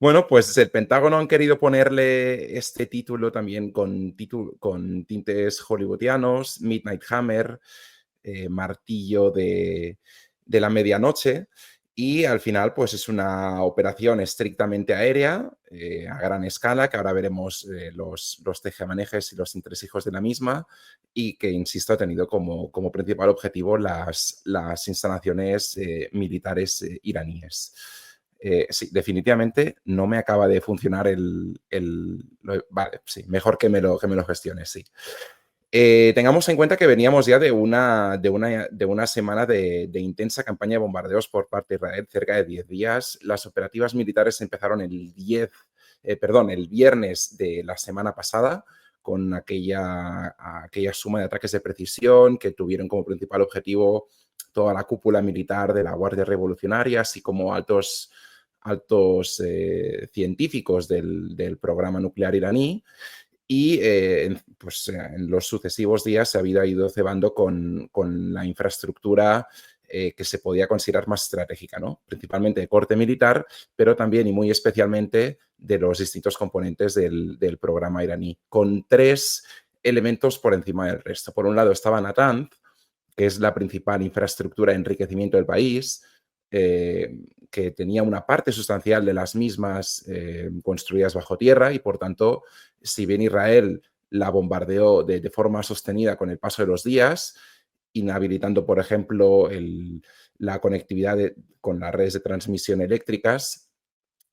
Bueno, pues el Pentágono han querido ponerle este título también con tintes hollywoodianos, Midnight Hammer, martillo de la medianoche, y al final pues es una operación estrictamente aérea, a gran escala, que ahora veremos los tejemanejes y los entresijos de la misma, y que, insisto, ha tenido como principal objetivo las instalaciones militares iraníes. Sí, definitivamente no me acaba de funcionar vale, sí, mejor que me lo gestiones, sí. Tengamos en cuenta que veníamos ya de una semana de intensa campaña de bombardeos por parte de Israel, cerca de 10 días. Las operativas militares empezaron el viernes de la semana pasada, con aquella suma de ataques de precisión que tuvieron como principal objetivo toda la cúpula militar de la Guardia Revolucionaria, así como altos científicos del programa nuclear iraní. Y pues, en los sucesivos días se había ido cebando con la infraestructura que se podía considerar más estratégica, ¿no? Principalmente de corte militar, pero también y muy especialmente de los distintos componentes del programa iraní, con tres elementos por encima del resto. Por un lado estaba Natanz, que es la principal infraestructura de enriquecimiento del país, que tenía una parte sustancial de las mismas construidas bajo tierra, y por tanto, si bien Israel la bombardeó de forma sostenida con el paso de los días, inhabilitando, por ejemplo, la conectividad con las redes de transmisión eléctricas,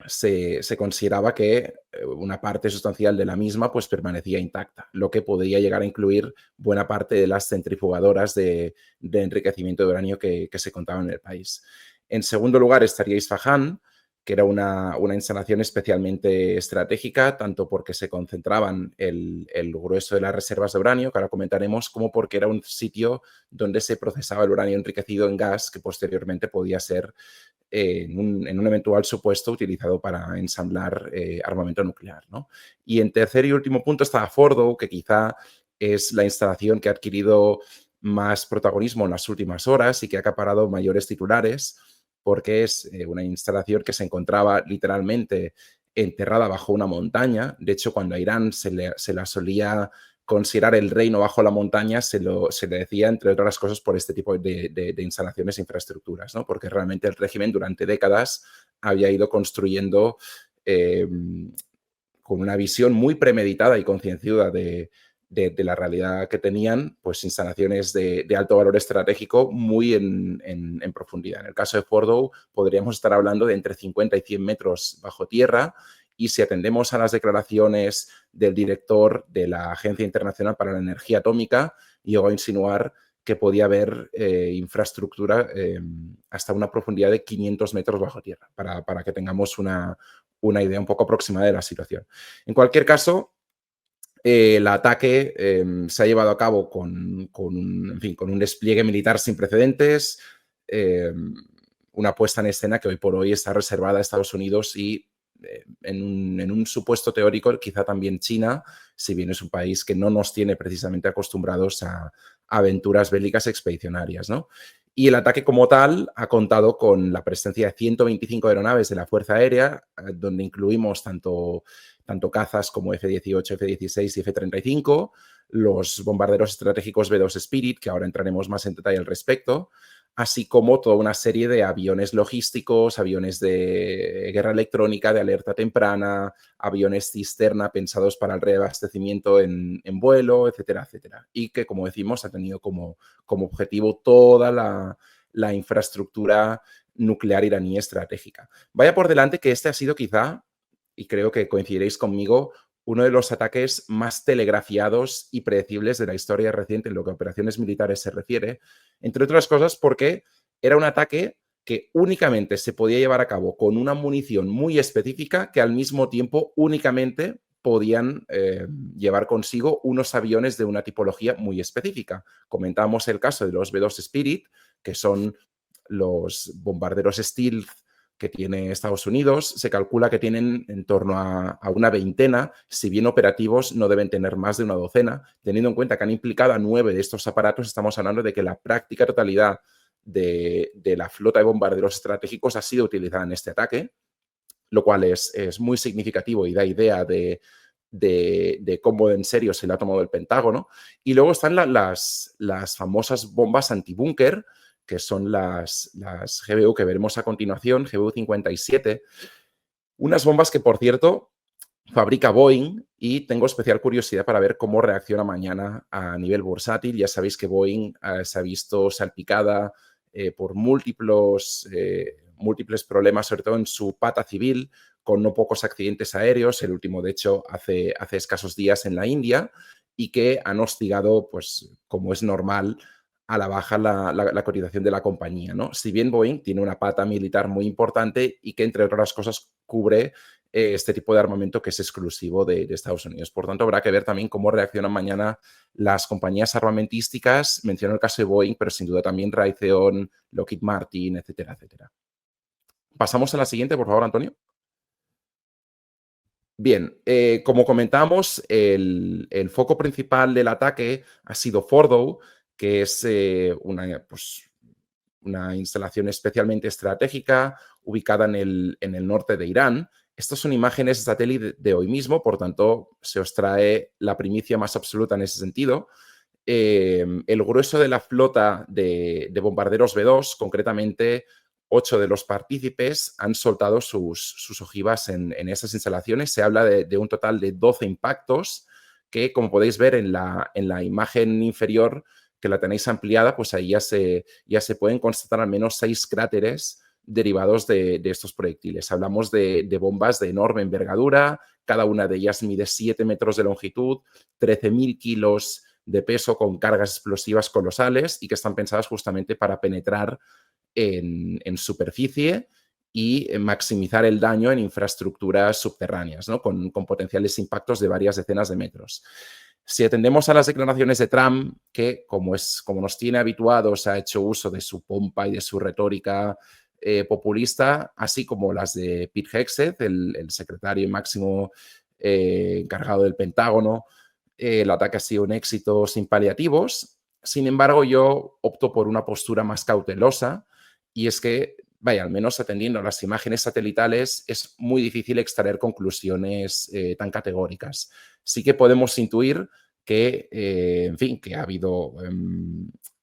se consideraba que una parte sustancial de la misma pues permanecía intacta, lo que podría llegar a incluir buena parte de las centrifugadoras de enriquecimiento de uranio que se contaban en el país. En segundo lugar estaría Isfahán, que era una instalación especialmente estratégica, tanto porque se concentraban el grueso de las reservas de uranio, que ahora comentaremos, como porque era un sitio donde se procesaba el uranio enriquecido en gas, que posteriormente podía ser en un eventual supuesto utilizado para ensamblar armamento nuclear, ¿no? Y en tercer y último punto está Fordow, que quizá es la instalación que ha adquirido más protagonismo en las últimas horas y que ha acaparado mayores titulares, porque es una instalación que se encontraba literalmente enterrada bajo una montaña. De hecho, cuando a Irán se la solía considerar el reino bajo la montaña, se le decía, entre otras cosas, por este tipo de instalaciones e infraestructuras, ¿no? Porque realmente el régimen durante décadas había ido construyendo con una visión muy premeditada y concienciada de la realidad que tenían, pues instalaciones de alto valor estratégico muy en profundidad. En el caso de Fordow podríamos estar hablando de entre 50 y 100 metros bajo tierra, y si atendemos a las declaraciones del director de la Agencia Internacional para la Energía Atómica, llegó a insinuar que podía haber infraestructura hasta una profundidad de 500 metros bajo tierra, para que tengamos una idea un poco aproximada de la situación. En cualquier caso, el ataque se ha llevado a cabo con un despliegue militar sin precedentes, una puesta en escena que hoy por hoy está reservada a Estados Unidos y, en un supuesto teórico, quizá también China, si bien es un país que no nos tiene precisamente acostumbrados a aventuras bélicas expedicionarias, ¿no? Y el ataque como tal ha contado con la presencia de 125 aeronaves de la Fuerza Aérea, donde incluimos tanto cazas como F-18, F-16 y F-35, los bombarderos estratégicos B-2 Spirit, que ahora entraremos más en detalle al respecto, así como toda una serie de aviones logísticos, aviones de guerra electrónica, de alerta temprana, aviones cisterna pensados para el reabastecimiento en vuelo, etcétera, etcétera. Y que, como decimos, ha tenido como objetivo toda la infraestructura nuclear iraní estratégica. Vaya por delante que este ha sido quizá, y creo que coincidiréis conmigo, uno de los ataques más telegrafiados y predecibles de la historia reciente en lo que a operaciones militares se refiere, entre otras cosas porque era un ataque que únicamente se podía llevar a cabo con una munición muy específica, que al mismo tiempo únicamente podían llevar consigo unos aviones de una tipología muy específica. Comentábamos el caso de los B-2 Spirit, que son los bombarderos Stealth que tiene Estados Unidos. Se calcula que tienen en torno a una veintena, si bien operativos no deben tener más de una docena. Teniendo en cuenta que han implicado a 9 de estos aparatos, estamos hablando de que la práctica totalidad de la flota de bombarderos estratégicos ha sido utilizada en este ataque. lo cual es muy significativo y da idea de cómo en serio se le ha tomado el Pentágono. Y luego están las famosas bombas antibúnker, que son las GBU que veremos a continuación, GBU 57, unas bombas que, por cierto, fabrica Boeing y tengo especial curiosidad para ver cómo reacciona mañana a nivel bursátil. Ya sabéis que Boeing se ha visto salpicada por múltiples problemas, sobre todo en su pata civil, con no pocos accidentes aéreos, el último, de hecho, hace escasos días en la India, y que han hostigado, pues, como es normal, a la baja la cotización de la compañía, ¿no? Si bien Boeing tiene una pata militar muy importante y que, entre otras cosas, cubre este tipo de armamento que es exclusivo de Estados Unidos. Por tanto, habrá que ver también cómo reaccionan mañana las compañías armamentísticas. Menciono el caso de Boeing, pero sin duda también Raytheon, Lockheed Martin, etcétera, etcétera. Pasamos a la siguiente, por favor, Antonio. Bien, como comentamos, el foco principal del ataque ha sido Fordow, que es una instalación especialmente estratégica ubicada en el norte de Irán. Estas son imágenes de satélite de hoy mismo, por tanto, se os trae la primicia más absoluta en ese sentido. El grueso de la flota de bombarderos B-2, concretamente 8 de los partícipes, han soltado sus ojivas en esas instalaciones. Se habla de un total de 12 impactos que, como podéis ver en la imagen inferior, que la tenéis ampliada, pues ahí ya se pueden constatar al menos 6 cráteres derivados de estos proyectiles. Hablamos de bombas de enorme envergadura, cada una de ellas mide 7 metros de longitud, 13.000 kilos de peso con cargas explosivas colosales y que están pensadas justamente para penetrar en superficie y maximizar el daño en infraestructuras subterráneas, ¿no? con potenciales impactos de varias decenas de metros. Si atendemos a las declaraciones de Trump, que como nos tiene habituados, ha hecho uso de su pompa y de su retórica populista, así como las de Pete Hegseth, el secretario máximo encargado del Pentágono, el ataque ha sido un éxito sin paliativos. Sin embargo, yo opto por una postura más cautelosa, y es que, vaya, al menos atendiendo a las imágenes satelitales, es muy difícil extraer conclusiones tan categóricas. Sí que podemos intuir que, en fin, que ha habido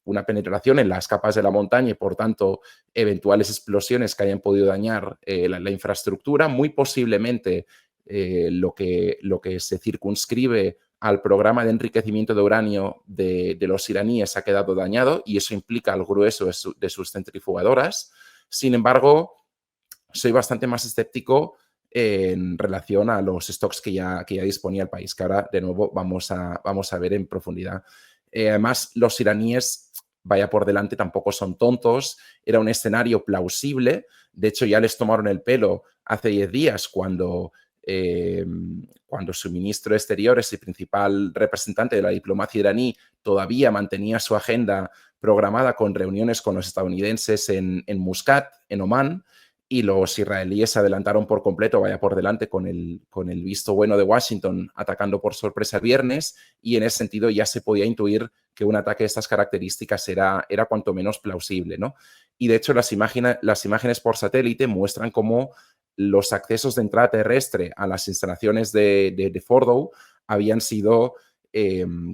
una penetración en las capas de la montaña y, por tanto, eventuales explosiones que hayan podido dañar la infraestructura. Muy posiblemente lo que se circunscribe al programa de enriquecimiento de uranio de los iraníes ha quedado dañado y eso implica el grueso de sus centrifugadoras. Sin embargo, soy bastante más escéptico en relación a los stocks que ya disponía el país, que ahora de nuevo vamos a ver en profundidad. Además, los iraníes, vaya por delante, tampoco son tontos. Era un escenario plausible. De hecho, ya les tomaron el pelo hace 10 días cuando su ministro de Exteriores y principal representante de la diplomacia iraní todavía mantenía su agenda programada con reuniones con los estadounidenses en Muscat, en Omán, y los israelíes se adelantaron por completo, vaya por delante, con el visto bueno de Washington, atacando por sorpresa el viernes, y en ese sentido ya se podía intuir que un ataque de estas características era cuanto menos plausible, ¿no? Y de hecho las imágenes por satélite muestran cómo los accesos de entrada terrestre a las instalaciones de Fordow habían sido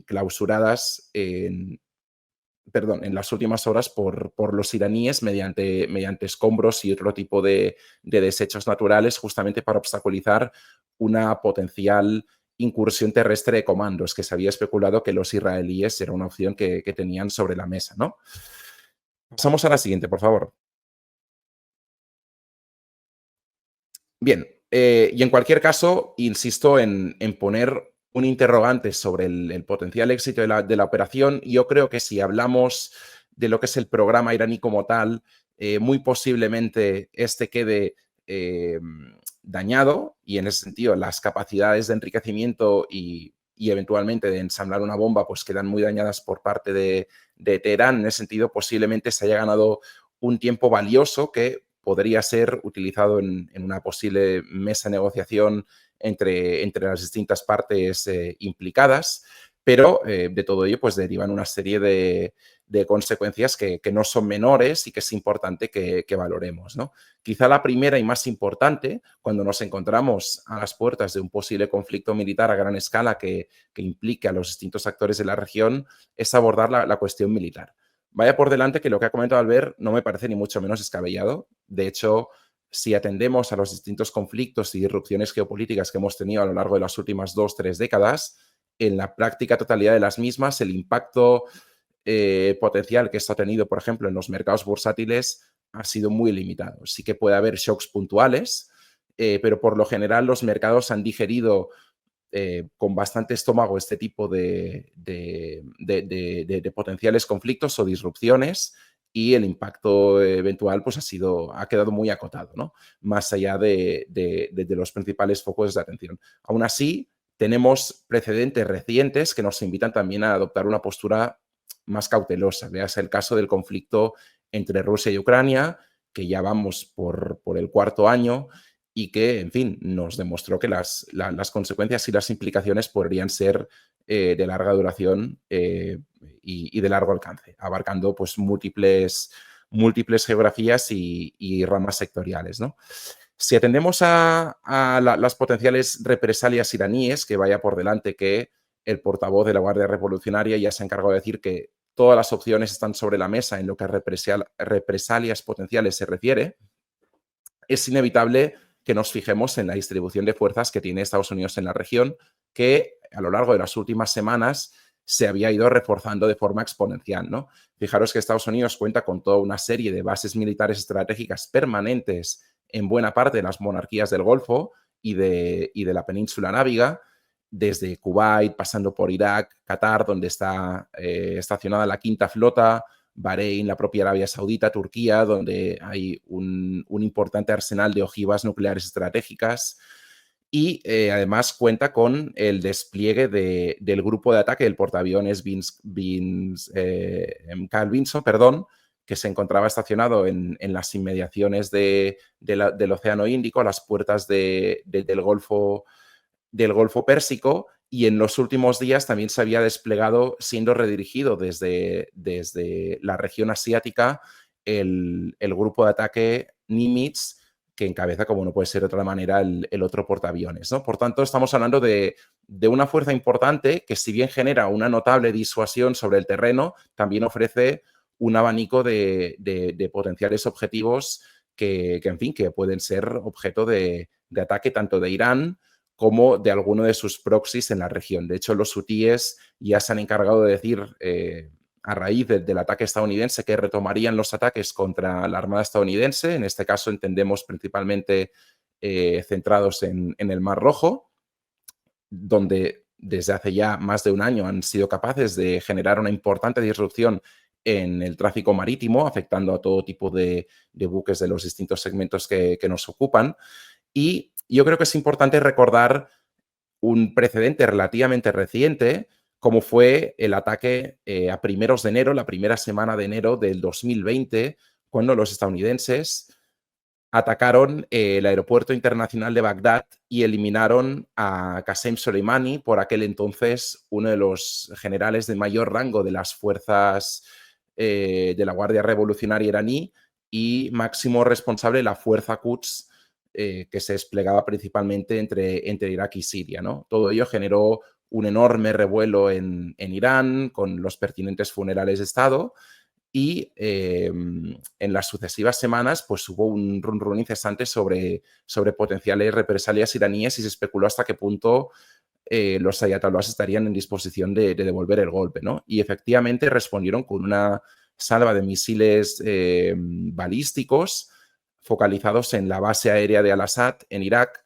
clausuradas en las últimas horas por los iraníes mediante escombros y otro tipo de desechos naturales, justamente para obstaculizar una potencial incursión terrestre de comandos, que se había especulado que los israelíes era una opción que tenían sobre la mesa, ¿no? Pasamos a la siguiente, por favor. Bien, y en cualquier caso, insisto en poner un interrogante sobre el potencial éxito de la operación. Yo creo que si hablamos de lo que es el programa iraní como tal, muy posiblemente este quede dañado, y en ese sentido las capacidades de enriquecimiento y eventualmente de ensamblar una bomba pues quedan muy dañadas por parte de Teherán. En ese sentido, posiblemente se haya ganado un tiempo valioso que podría ser utilizado en una posible mesa de negociación entre las distintas partes implicadas. pero de todo ello pues derivan una serie de consecuencias que no son menores y que es importante que valoremos, ¿no? Quizá la primera y más importante, cuando nos encontramos a las puertas de un posible conflicto militar a gran escala que implique a los distintos actores de la región, es abordar la cuestión militar. Vaya por delante que lo que ha comentado Albert no me parece ni mucho menos descabellado. De hecho, si atendemos a los distintos conflictos y disrupciones geopolíticas que hemos tenido a lo largo de las últimas 2-3 décadas, en la práctica totalidad de las mismas, el impacto potencial que esto ha tenido, por ejemplo, en los mercados bursátiles ha sido muy limitado. Sí que puede haber shocks puntuales, pero por lo general los mercados han digerido con bastante estómago este tipo de potenciales conflictos o disrupciones y el impacto eventual pues ha quedado muy acotado, ¿no? Más allá de los principales focos de atención. Aún así, tenemos precedentes recientes que nos invitan también a adoptar una postura más cautelosa. Veas el caso del conflicto entre Rusia y Ucrania, que ya vamos por el cuarto año y que, en fin, nos demostró que las consecuencias y las implicaciones podrían ser de larga duración y de largo alcance, abarcando pues múltiples geografías y ramas sectoriales, ¿no? Si atendemos a las potenciales represalias iraníes, que vaya por delante que el portavoz de la Guardia Revolucionaria ya se ha encargado de decir que todas las opciones están sobre la mesa en lo que a represalias potenciales se refiere, es inevitable que nos fijemos en la distribución de fuerzas que tiene Estados Unidos en la región, que a lo largo de las últimas semanas se había ido reforzando de forma exponencial, ¿no? Fijaros que Estados Unidos cuenta con toda una serie de bases militares estratégicas permanentes en buena parte de las monarquías del Golfo y de la península arábiga, desde Kuwait, pasando por Irak, Qatar, donde está estacionada la quinta flota, Bahrein, la propia Arabia Saudita, Turquía, donde hay un importante arsenal de ojivas nucleares estratégicas. Y además cuenta con el despliegue del grupo de ataque del portaaviones Carl Vinson, perdón, que se encontraba estacionado en las inmediaciones del Océano Índico, a las puertas del Golfo Pérsico, y en los últimos días también se había desplegado, siendo redirigido desde la región asiática, el grupo de ataque Nimitz, que encabeza, como no puede ser de otra manera, el otro portaaviones, ¿no? Por tanto, estamos hablando de una fuerza importante que, si bien genera una notable disuasión sobre el terreno, también ofrece un abanico de potenciales objetivos en fin, que pueden ser objeto de ataque tanto de Irán como de alguno de sus proxies en la región. De hecho, los hutíes ya se han encargado de decir, a raíz del ataque estadounidense, que retomarían los ataques contra la Armada estadounidense. En este caso entendemos principalmente centrados en el Mar Rojo, donde desde hace ya más de un año han sido capaces de generar una importante disrupción en el tráfico marítimo, afectando a todo tipo de buques de los distintos segmentos que nos ocupan. Y yo creo que es importante recordar un precedente relativamente reciente, como fue el ataque a primeros de enero, la primera semana de enero del 2020, cuando los estadounidenses atacaron el aeropuerto internacional de Bagdad y eliminaron a Qasem Soleimani, por aquel entonces uno de los generales de mayor rango de las fuerzas de la Guardia Revolucionaria iraní y máximo responsable de la fuerza Quds, que se desplegaba principalmente entre Irak y Siria, ¿no? Todo ello generó un enorme revuelo en Irán, con los pertinentes funerales de Estado, y en las sucesivas semanas pues hubo un run incesante sobre potenciales represalias iraníes y se especuló hasta qué punto los ayatolás estarían en disposición de devolver el golpe, ¿no? Y efectivamente respondieron con una salva de misiles balísticos focalizados en la base aérea de Al-Assad en Irak,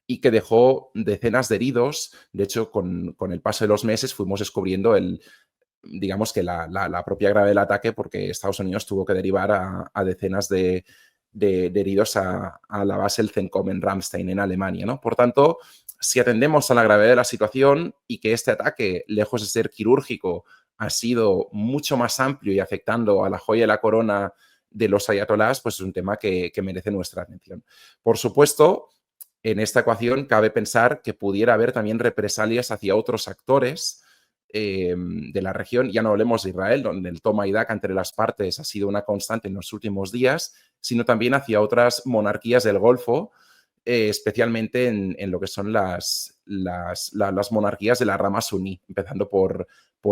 y que dejó decenas de heridos. De hecho, con el paso de los meses fuimos descubriendo digamos que la propia gravedad del ataque, porque Estados Unidos tuvo que derivar a decenas de heridos a la base del CENTCOM en Ramstein, en Alemania, ¿no? Por tanto, si atendemos a la gravedad de la situación y que este ataque, lejos de ser quirúrgico, ha sido mucho más amplio y afectando a la joya de la corona de los ayatolás, pues es un tema que merece nuestra atención. Por supuesto, en esta ecuación cabe pensar que pudiera haber también represalias hacia otros actores de la región. Ya no hablemos de Israel, donde el toma y daca entre las partes ha sido una constante en los últimos días, sino también hacia otras monarquías del Golfo, especialmente en lo que son las monarquías de la rama suní, empezando por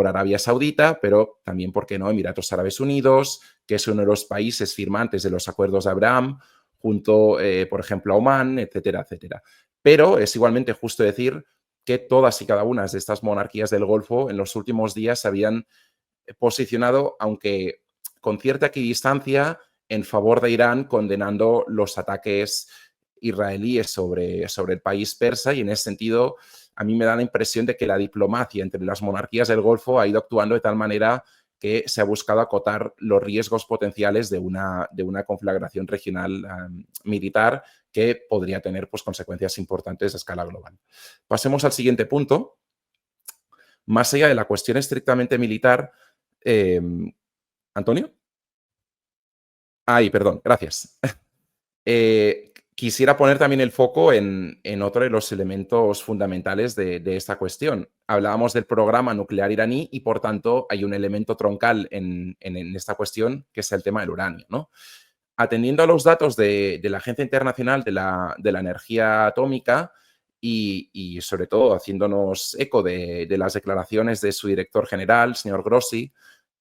Arabia Saudita, pero también, ¿por qué no?, Emiratos Árabes Unidos, que es uno de los países firmantes de los acuerdos de Abraham, junto, por ejemplo, a Omán, etcétera, etcétera. Pero es igualmente justo decir que todas y cada una de estas monarquías del Golfo en los últimos días se habían posicionado, aunque con cierta equidistancia, en favor de Irán, condenando los ataques israelíes sobre el país persa, y en ese sentido a mí me da la impresión de que la diplomacia entre las monarquías del Golfo ha ido actuando de tal manera que se ha buscado acotar los riesgos potenciales de una conflagración regional militar que podría tener, pues, consecuencias importantes a escala global. Pasemos al siguiente punto. Más allá de la cuestión estrictamente militar, ¿Antonio? Ay, perdón, gracias. Quisiera poner también el foco en otro de los elementos fundamentales de esta cuestión. Hablábamos del programa nuclear iraní y, por tanto, hay un elemento troncal en esta cuestión, que es el tema del uranio, ¿no? Atendiendo a los datos de la Agencia Internacional de la Energía Atómica y, sobre todo, haciéndonos eco de las declaraciones de su director general, señor Grossi,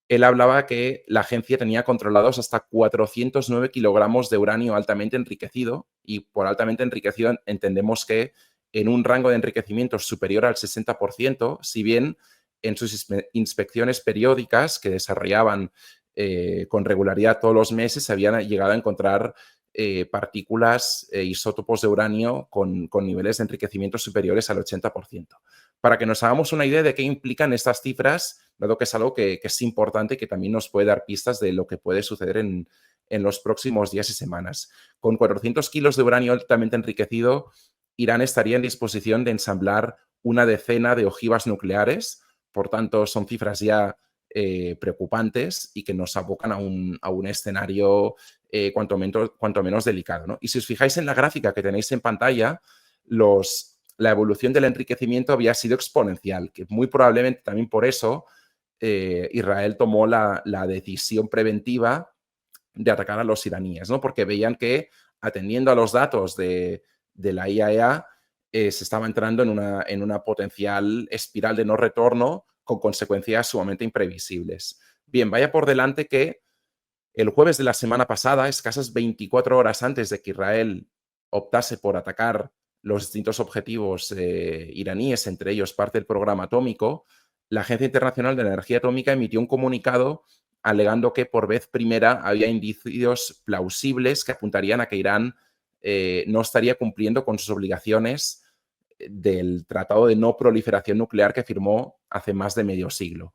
él hablaba que la agencia tenía controlados hasta 409 kilogramos de uranio altamente enriquecido, y por altamente enriquecido entendemos que en un rango de enriquecimiento superior al 60%, si bien en sus inspecciones periódicas que desarrollaban con regularidad todos los meses se habían llegado a encontrar partículas, isótopos de uranio con niveles de enriquecimiento superiores al 80%. Para que nos hagamos una idea de qué implican estas cifras, dado que es algo que es importante y que también nos puede dar pistas de lo que puede suceder en los próximos días y semanas. Con 400 kilos de uranio altamente enriquecido, Irán estaría en disposición de ensamblar una decena de ojivas nucleares. Por tanto, son cifras ya preocupantes y que nos abocan a un escenario cuanto menos delicado, ¿no? Y si os fijáis en la gráfica que tenéis en pantalla, la evolución del enriquecimiento había sido exponencial, que muy probablemente también por eso Israel tomó la decisión preventiva de atacar a los iraníes, ¿no? Porque veían que, atendiendo a los datos de la IAEA, se estaba entrando en una potencial espiral de no retorno con consecuencias sumamente imprevisibles. Bien, vaya por delante que el jueves de la semana pasada, escasas 24 horas antes de que Israel optase por atacar los distintos objetivos iraníes, entre ellos parte del programa atómico, la Agencia Internacional de Energía Atómica emitió un comunicado alegando que por vez primera había indicios plausibles que apuntarían a que Irán no estaría cumpliendo con sus obligaciones del Tratado de No Proliferación Nuclear que firmó hace más de medio siglo.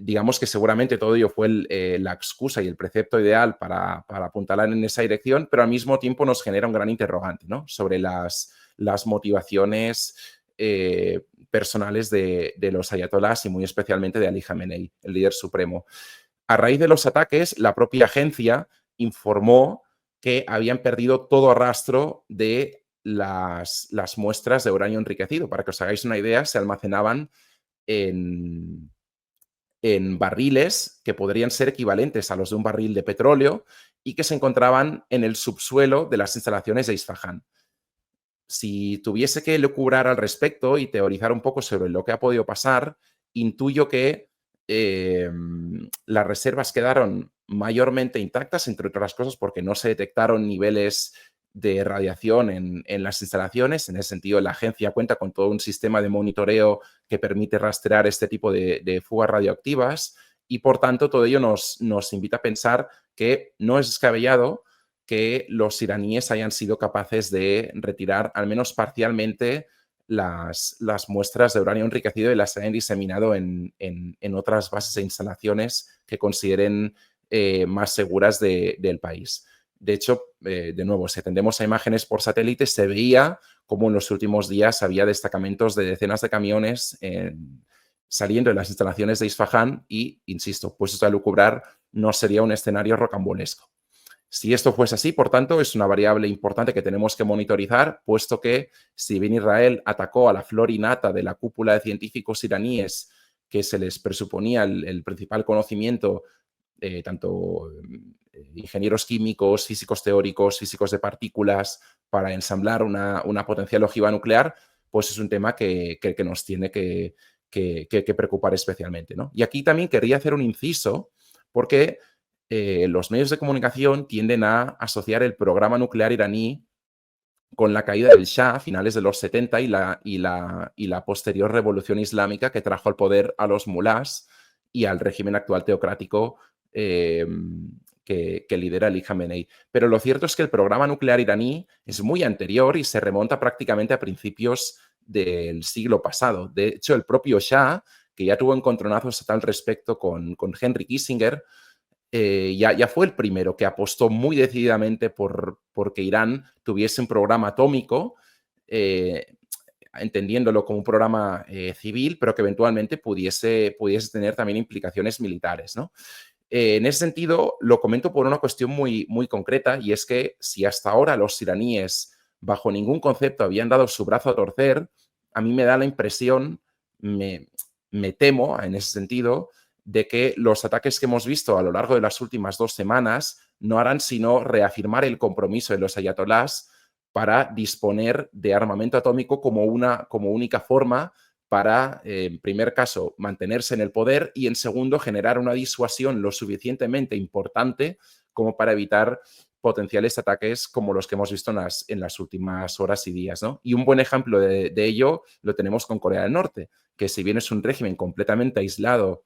Digamos que seguramente todo ello fue la excusa y el precepto ideal para apuntalar en esa dirección, pero al mismo tiempo nos genera un gran interrogante, ¿no?, sobre las motivaciones personales de los ayatolás y muy especialmente de Ali Khamenei, el líder supremo. A raíz de los ataques, la propia agencia informó que habían perdido todo rastro de las muestras de uranio enriquecido. Para que os hagáis una idea, se almacenaban en barriles que podrían ser equivalentes a los de un barril de petróleo y que se encontraban en el subsuelo de las instalaciones de Isfahán. Si tuviese que lucubrar al respecto y teorizar un poco sobre lo que ha podido pasar, intuyo que las reservas quedaron mayormente intactas, entre otras cosas porque no se detectaron niveles de radiación en las instalaciones. En ese sentido, la agencia cuenta con todo un sistema de monitoreo que permite rastrear este tipo de fugas radioactivas y, por tanto, todo ello nos invita a pensar que no es descabellado que los iraníes hayan sido capaces de retirar, al menos parcialmente, las muestras de uranio enriquecido y las hayan diseminado en otras bases e instalaciones que consideren más seguras del país. De hecho, de nuevo, si atendemos a imágenes por satélite, se veía cómo en los últimos días había destacamentos de decenas de camiones saliendo de las instalaciones de Isfahán y, insisto, puestos a lucubrar, no sería un escenario rocambolesco. Si esto fuese así, por tanto, es una variable importante que tenemos que monitorizar, puesto que si bien Israel atacó a la flor y nata de la cúpula de científicos iraníes que se les presuponía el principal conocimiento, tanto ingenieros químicos, físicos teóricos, físicos de partículas, para ensamblar una potencial ojiva nuclear, pues es un tema que nos tiene que preocupar especialmente, ¿no? Y aquí también quería hacer un inciso, porque los medios de comunicación tienden a asociar el programa nuclear iraní con la caída del Shah a finales de los 70 y la posterior revolución islámica que trajo al poder a los mulás y al régimen actual teocrático que lidera Ali Khamenei. Pero lo cierto es que el programa nuclear iraní es muy anterior y se remonta prácticamente a principios del siglo pasado. De hecho, el propio Shah, que ya tuvo encontronazos a tal respecto con Henry Kissinger, ya fue el primero que apostó muy decididamente por que Irán tuviese un programa atómico, entendiéndolo como un programa civil, pero que eventualmente pudiese tener también implicaciones militares, ¿no? En ese sentido, lo comento por una cuestión muy, muy concreta, y es que si hasta ahora los iraníes bajo ningún concepto habían dado su brazo a torcer, a mí me da la impresión, me temo en ese sentido, de que los ataques que hemos visto a lo largo de las últimas 2 semanas no harán sino reafirmar el compromiso de los ayatolás para disponer de armamento atómico como única forma para, en primer caso, mantenerse en el poder y, en segundo, generar una disuasión lo suficientemente importante como para evitar potenciales ataques como los que hemos visto en las últimas horas y días, ¿no? Y un buen ejemplo de ello lo tenemos con Corea del Norte, que si bien es un régimen completamente aislado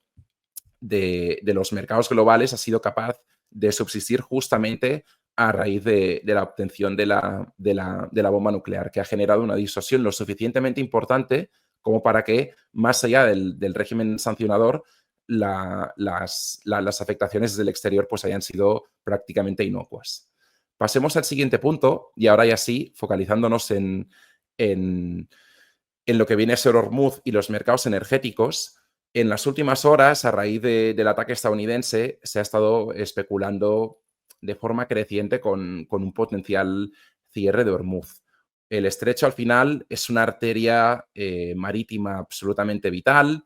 de los mercados globales, ha sido capaz de subsistir justamente a raíz de la obtención de la bomba nuclear, que ha generado una disuasión lo suficientemente importante como para que, más allá del régimen sancionador, las afectaciones del exterior pues hayan sido prácticamente inocuas. Pasemos al siguiente punto, y ahora ya sí, focalizándonos en lo que viene a ser Hormuz y los mercados energéticos. En las últimas horas, a raíz del ataque estadounidense, se ha estado especulando de forma creciente con un potencial cierre de Hormuz. El estrecho, al final, es una arteria marítima absolutamente vital,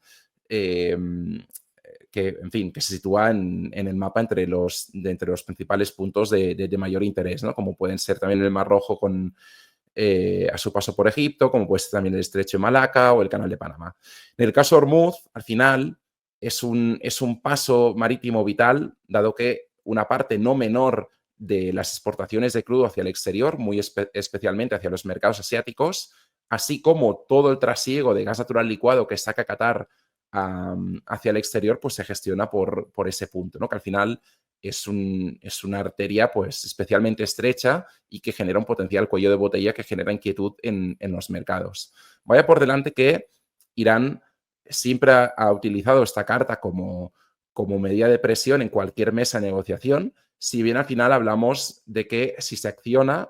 que, en fin, que se sitúa en el mapa entre los principales puntos de mayor interés, ¿no? Como pueden ser también el Mar Rojo a su paso por Egipto, como puede ser también el Estrecho de Malaca o el Canal de Panamá. En el caso de Hormuz, al final, es un paso marítimo vital, dado que una parte no menor de las exportaciones de crudo hacia el exterior, muy especialmente hacia los mercados asiáticos, así como todo el trasiego de gas natural licuado que saca Qatar hacia el exterior, pues se gestiona por ese punto, ¿no? Que al final es una arteria pues especialmente estrecha y que genera un potencial cuello de botella que genera inquietud en los mercados. Vaya por delante que Irán siempre ha utilizado esta carta como medida de presión en cualquier mesa de negociación, si bien al final hablamos de que si se acciona,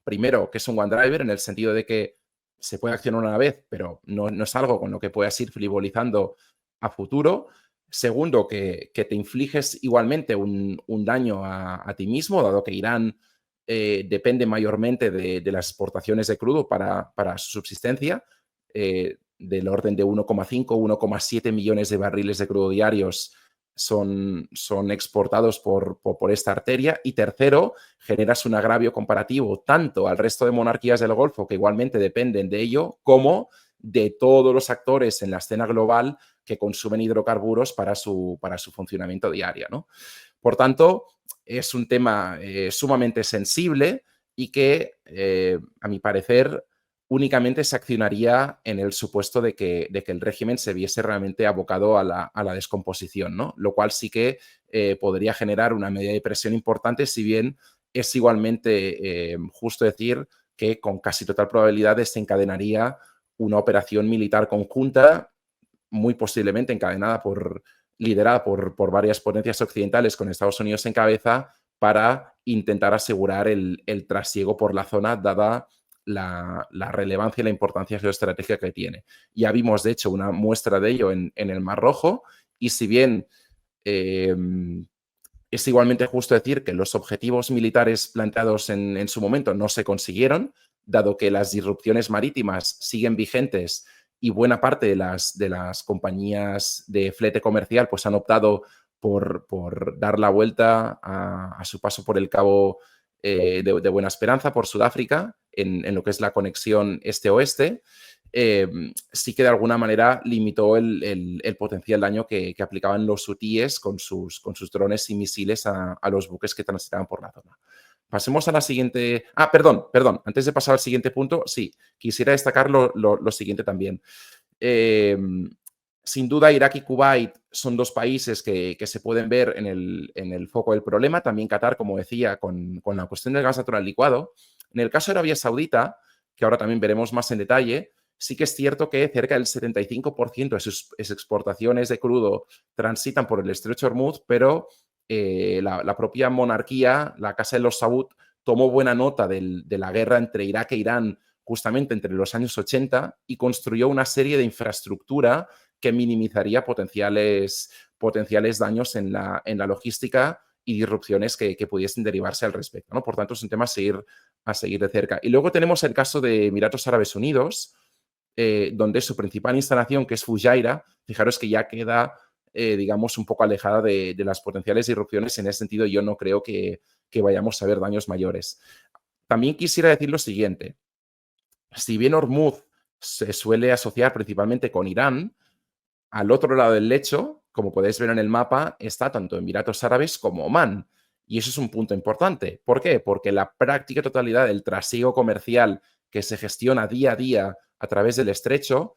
primero, que es un one driver en el sentido de que se puede accionar una vez, pero no es algo con lo que puedas ir frivolizando a futuro. Segundo, que te infliges igualmente un daño a ti mismo, dado que Irán depende mayormente de las exportaciones de crudo para su subsistencia, del orden de 1,5, 1,7 millones de barriles de crudo diarios son exportados por esta arteria. Y tercero, generas un agravio comparativo tanto al resto de monarquías del Golfo, que igualmente dependen de ello, como de todos los actores en la escena global que consumen hidrocarburos para su funcionamiento diario, ¿no? Por tanto, es un tema sumamente sensible y que, a mi parecer, únicamente se accionaría en el supuesto de que el régimen se viese realmente abocado a la descomposición, ¿no? Lo cual sí que podría generar una medida de presión importante, si bien es igualmente justo decir que con casi total probabilidad desencadenaría una operación militar conjunta, muy posiblemente liderada por varias potencias occidentales con Estados Unidos en cabeza, para intentar asegurar el trasiego por la zona, dada la relevancia y la importancia geoestratégica que tiene. Ya vimos, de hecho, una muestra de ello en el Mar Rojo, y si bien es igualmente justo decir que los objetivos militares planteados en su momento no se consiguieron, dado que las disrupciones marítimas siguen vigentes y buena parte de las compañías de flete comercial pues han optado por dar la vuelta a su paso por el Cabo de Buena Esperanza, por Sudáfrica, en lo que es la conexión este-oeste. Sí que de alguna manera limitó el potencial daño que aplicaban los hutíes con sus drones y misiles a los buques que transitaban por la zona. Pasemos a la siguiente. Ah, perdón. Antes de pasar al siguiente punto, sí, quisiera destacar lo siguiente también. Sin duda, Irak y Kuwait son dos países que se pueden ver en el foco del problema. También Qatar, como decía, con la cuestión del gas natural licuado. En el caso de Arabia Saudita, que ahora también veremos más en detalle, sí que es cierto que cerca del 75% de sus exportaciones de crudo transitan por el estrecho de Hormuz, pero la propia monarquía, la Casa de los Saud, tomó buena nota de la guerra entre Irak e Irán justamente entre los años 80 y construyó una serie de infraestructura que minimizaría potenciales daños en la logística y disrupciones que pudiesen derivarse al respecto, ¿no? Por tanto, es un tema a seguir de cerca. Y luego tenemos el caso de Emiratos Árabes Unidos, donde su principal instalación, que es Fujairah, fijaros que ya queda, digamos, un poco alejada de las potenciales disrupciones. En ese sentido, yo no creo que vayamos a ver daños mayores. También quisiera decir lo siguiente. Si bien Hormuz se suele asociar principalmente con Irán, al otro lado del lecho, como podéis ver en el mapa, está tanto Emiratos Árabes como Omán. Y eso es un punto importante. ¿Por qué? Porque la práctica totalidad del trasiego comercial que se gestiona día a día a través del estrecho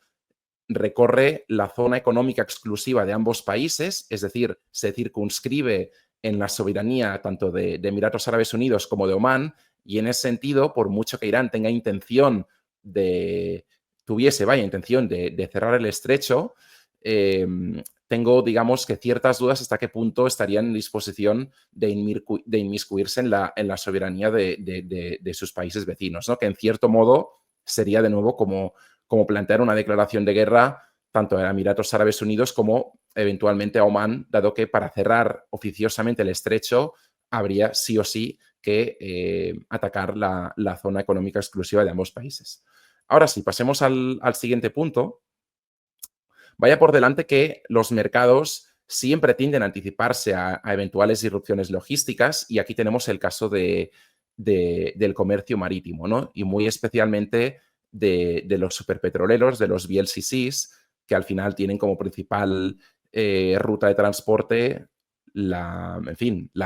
recorre la zona económica exclusiva de ambos países, es decir, se circunscribe en la soberanía tanto de Emiratos Árabes Unidos como de Omán, y en ese sentido, por mucho que Irán tenga intención intención de cerrar el estrecho, tengo, digamos, que ciertas dudas hasta qué punto estarían en disposición de inmiscuirse en la soberanía de sus países vecinos, ¿no? Que en cierto modo sería de nuevo como plantear una declaración de guerra tanto a Emiratos Árabes Unidos como eventualmente a Omán, dado que para cerrar oficiosamente el estrecho habría sí o sí que atacar la zona económica exclusiva de ambos países. Ahora sí, pasemos al siguiente punto. Vaya por delante que los mercados siempre tienden a anticiparse a eventuales disrupciones logísticas, y aquí tenemos el caso del comercio marítimo, ¿no? Y muy especialmente de los superpetroleros, de los VLCCs, que al final tienen como principal ruta de transporte la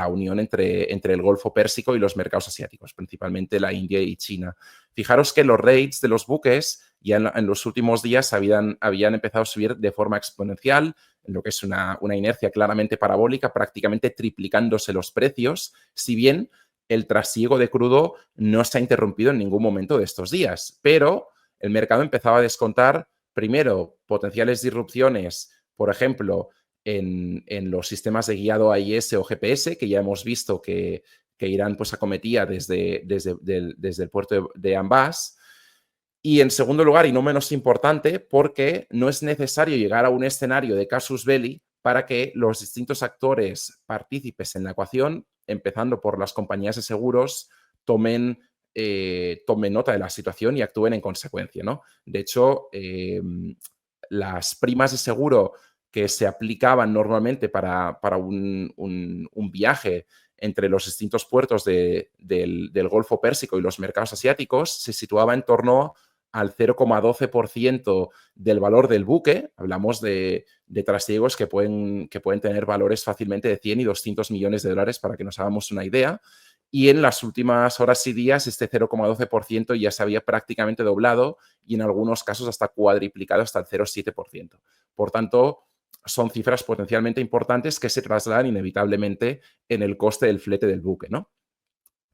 unión entre el Golfo Pérsico y los mercados asiáticos, principalmente la India y China. Fijaros que los rates de los buques ya en los últimos días habían empezado a subir de forma exponencial, en lo que es una inercia claramente parabólica, prácticamente triplicándose los precios, si bien el trasiego de crudo no se ha interrumpido en ningún momento de estos días. Pero el mercado empezaba a descontar, primero, potenciales disrupciones, por ejemplo, en los sistemas de guiado AIS o GPS, que ya hemos visto que Irán pues acometía desde el puerto de Anbas. Y en segundo lugar, y no menos importante, porque no es necesario llegar a un escenario de casus belli para que los distintos actores partícipes en la ecuación, empezando por las compañías de seguros, tomen nota de la situación y actúen en consecuencia, ¿no? De hecho, las primas de seguro que se aplicaban normalmente para un viaje entre los distintos puertos del Golfo Pérsico y los mercados asiáticos se situaba en torno al 0,12% del valor del buque. Hablamos de trasiegos que pueden tener valores fácilmente de 100 y 200 millones de dólares, para que nos hagamos una idea. Y en las últimas horas y días este 0,12% ya se había prácticamente doblado y en algunos casos hasta cuadriplicado hasta el 0,7%. Por tanto, son cifras potencialmente importantes que se trasladan inevitablemente en el coste del flete del buque, ¿no?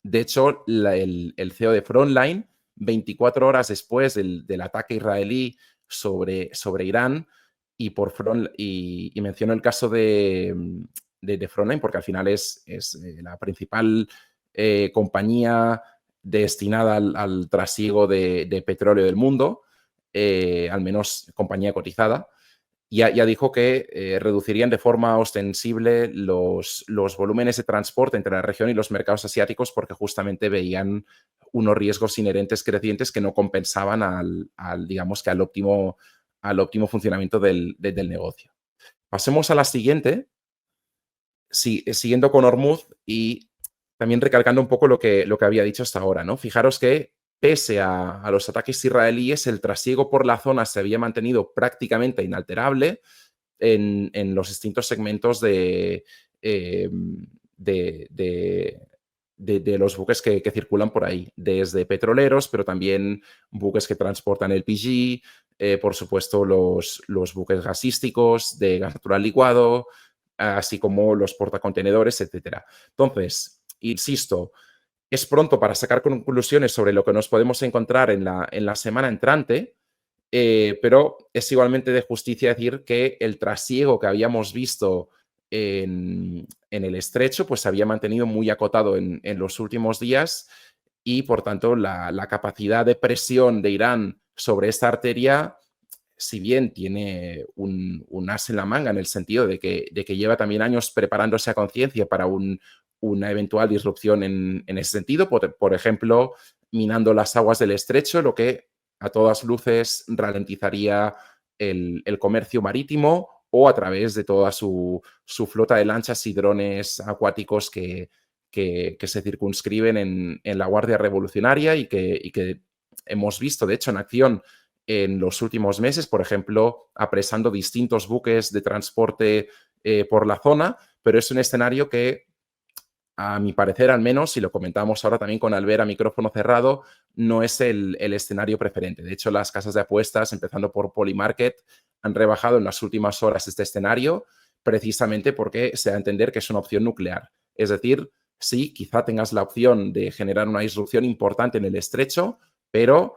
De hecho, el CEO de Frontline, 24 horas después del ataque israelí sobre Irán, y menciono el caso de Frontline porque al final es la principal compañía destinada al trasiego de petróleo del mundo, al menos compañía cotizada. Ya dijo que reducirían de forma ostensible los volúmenes de transporte entre la región y los mercados asiáticos, porque justamente veían unos riesgos inherentes crecientes que no compensaban digamos que al óptimo al óptimo funcionamiento del negocio. Pasemos a la siguiente, siguiendo con Hormuz y también recalcando un poco lo que había dicho hasta ahora, ¿no? Fijaros que pese a los ataques israelíes, el trasiego por la zona se había mantenido prácticamente inalterable en los distintos segmentos eh, de, de, de los buques que circulan por ahí, desde petroleros, pero también buques que transportan LPG, por supuesto los buques gasísticos de gas natural licuado, así como los portacontenedores, etcétera. Entonces, insisto, es pronto para sacar conclusiones sobre lo que nos podemos encontrar en la semana entrante, pero es igualmente de justicia decir que el trasiego que habíamos visto en el estrecho pues se había mantenido muy acotado en los últimos días y por tanto la capacidad de presión de Irán sobre esta arteria, si bien tiene un as en la manga en el sentido de que lleva también años preparándose a conciencia para una eventual disrupción en ese sentido, por ejemplo, minando las aguas del estrecho, lo que a todas luces ralentizaría el comercio marítimo o a través de toda su flota de lanchas y drones acuáticos que se circunscriben en la Guardia Revolucionaria y que hemos visto, de hecho, en acción en los últimos meses, por ejemplo, apresando distintos buques de transporte por la zona, pero es un escenario que, a mi parecer al menos, y lo comentamos ahora también con Albert a micrófono cerrado, no es el escenario preferente. De hecho, las casas de apuestas, empezando por Polymarket, han rebajado en las últimas horas este escenario precisamente porque se da a entender que es una opción nuclear. Es decir, sí, quizá tengas la opción de generar una disrupción importante en el estrecho, pero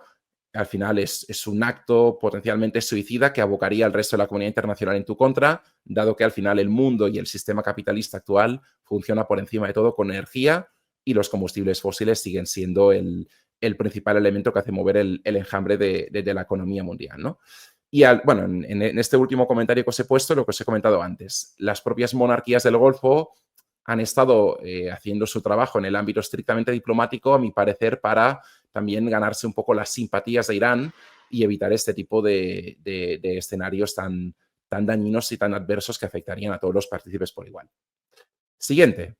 al final es un acto potencialmente suicida que abocaría al resto de la comunidad internacional en tu contra, dado que al final el mundo y el sistema capitalista actual funciona por encima de todo con energía y los combustibles fósiles siguen siendo el principal elemento que hace mover el enjambre de la economía mundial, ¿no? Y bueno, en este último comentario que os he puesto, lo que os he comentado antes, las propias monarquías del Golfo han estado haciendo su trabajo en el ámbito estrictamente diplomático, a mi parecer, para también ganarse un poco las simpatías de Irán y evitar este tipo de escenarios tan dañinos y tan adversos que afectarían a todos los partícipes por igual. Siguiente.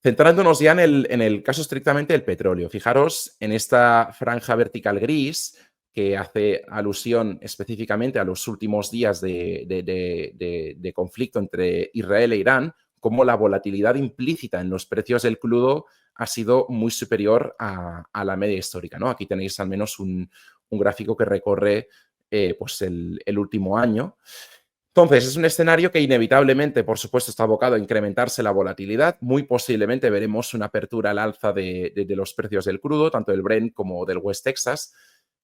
Centrándonos ya en el caso estrictamente del petróleo. Fijaros en esta franja vertical gris que hace alusión específicamente a los últimos días de conflicto entre Israel e Irán, cómo la volatilidad implícita en los precios del crudo ha sido muy superior a la media histórica, ¿no? Aquí tenéis al menos un gráfico que recorre pues el último año. Entonces, es un escenario que inevitablemente, por supuesto, está abocado a incrementarse la volatilidad. Muy posiblemente veremos una apertura al alza de los precios del crudo, tanto del Brent como del West Texas.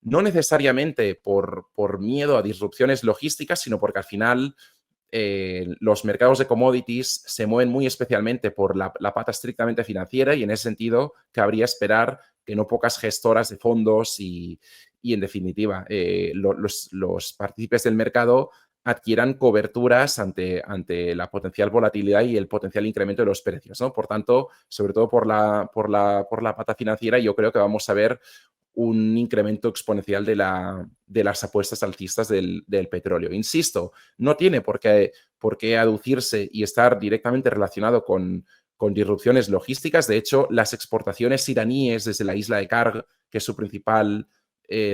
No necesariamente por miedo a disrupciones logísticas, sino porque al final los mercados de commodities se mueven muy especialmente por la pata estrictamente financiera y en ese sentido cabría esperar que no pocas gestoras de fondos y en definitiva, los partícipes del mercado adquieran coberturas ante la potencial volatilidad y el potencial incremento de los precios, ¿no? Por tanto, sobre todo por la pata financiera, yo creo que vamos a ver un incremento exponencial de las apuestas alcistas del petróleo. Insisto, no tiene por qué aducirse y estar directamente relacionado con disrupciones logísticas. De hecho, las exportaciones iraníes desde la isla de Karg, que es su principal